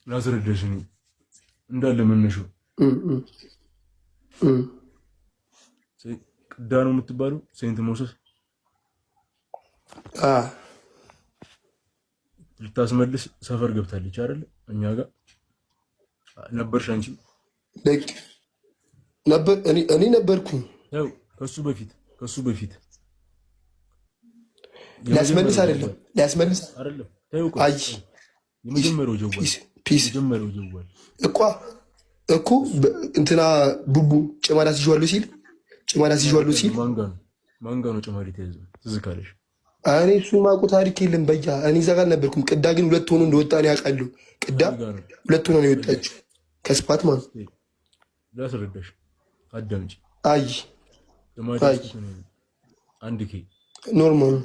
ላስረዳሽ ነው እንዳለ መነሻው ቅዳ ነው የምትባለው ሴንት ሞሰስ ልታስመልስ ሰፈር ገብታለች አይደል? እኛ ጋር ነበርሽ አንቺ ነበር እኔ ነበርኩ። ያው ከሱ በፊት ሊያስመልስ አይደለም አይ የመጀመሪያው ጀዋል ፒስ እኮ እንትና ቡቡ ጭማዳ ሲጇሉ ሲል ማንጋ ነው ጭማሪ ተያዘ ትዝ ካለሽ እኔ እሱን ማውቁ ታሪክ የለም በያ እኔ እዛ ጋር አልነበርኩም። ቅዳ ግን ሁለት ሆኖ እንደወጣ ነው ያውቃለሁ። ቅዳ ሁለት ሆኖ ነው የወጣችው ከስፓት ማለት ላስረዳሽ አዳምጪ። አይ አንድ ኬ ኖርማል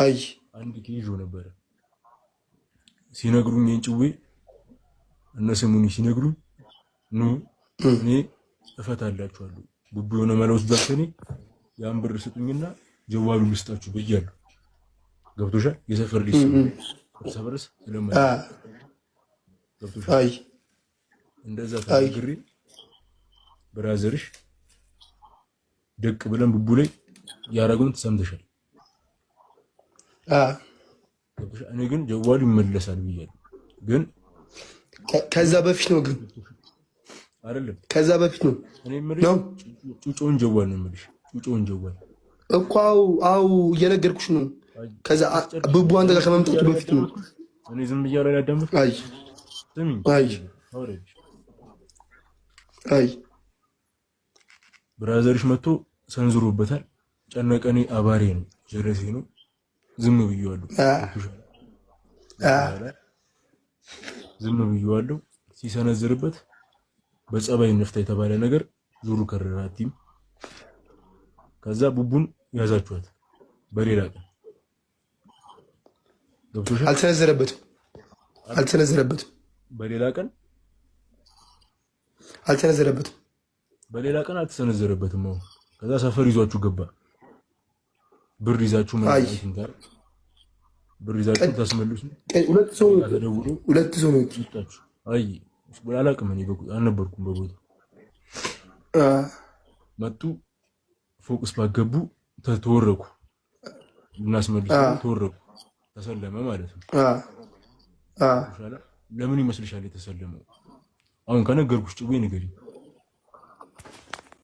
አይ አንድ ኬ ይዞ ነበረ ሲነግሩኝ እንጭዌ እነሰሙኒ ሲነግሩኝ ኑ እኔ እፈታላችኋለሁ ቡቡ የሆነ መለውስ ዳክተኔ ያን ብር ስጡኝና ጀዋሉ ልስጣችሁ ብያለሁ። ገብቶሻል? የሰፈር ልጅ ሰፈርስ ስለማይ ገብቶሻል? አይ እንደዛ ታግሪ ብራዘርሽ ደቅ ብለን ቡቡ ላይ ያረጋውን ተሰምተሻል? ገብቶሻል? እኔ ግን ጀዋሉ ይመለሳል ብያለሁ። ግን ከዛ በፊት ነው ግን አይደለም ከዛ በፊት ነው እኔ የምልሽ ጩጮን ጀዋል ነው የምልሽ ጩጮን ጀዋል እኮ አው እየነገርኩሽ ነው። ከዛ ቡቡ አንተ ጋር ከመምጣቱ በፊት ነው። እኔ ዝም ብያለሁ ያዳምጥ አይ ስሚ አይ ብራዘርሽ መጥቶ ሰንዝሮበታል። ጨነቀኔ አባሬ ነው ጀረሴ ነው ዝም ብያለሁ ዝም ብያለሁ። ሲሰነዝርበት በጸባይ ነፍታ የተባለ ነገር ዙሩ ከረራቲም ከዛ ቡቡን ያዛችኋት በሌላ ቀን ገብቶሻል? አልተነዘረበትም በሌላ ቀን አልተሰነዘረበትም። ከዛ ሰፈር ይዟችሁ ገባ። ብር ይዛችሁ ማለት ጋር ብር ይዛችሁ ታስመልሱ። ሁለት ሰው ነው ይጣችሁ። አይ አላውቅም እኔ አልነበርኩም በቦታው መጡ። ፎቅ ስፓት ገቡ። ተወረኩ እናስመልሱ ተወረኩ። ተሰለመ ማለት ነው። ለምን ይመስልሻል የተሰለመው? አሁን ከነገርኩሽ ጭዌ ንገሪኝ።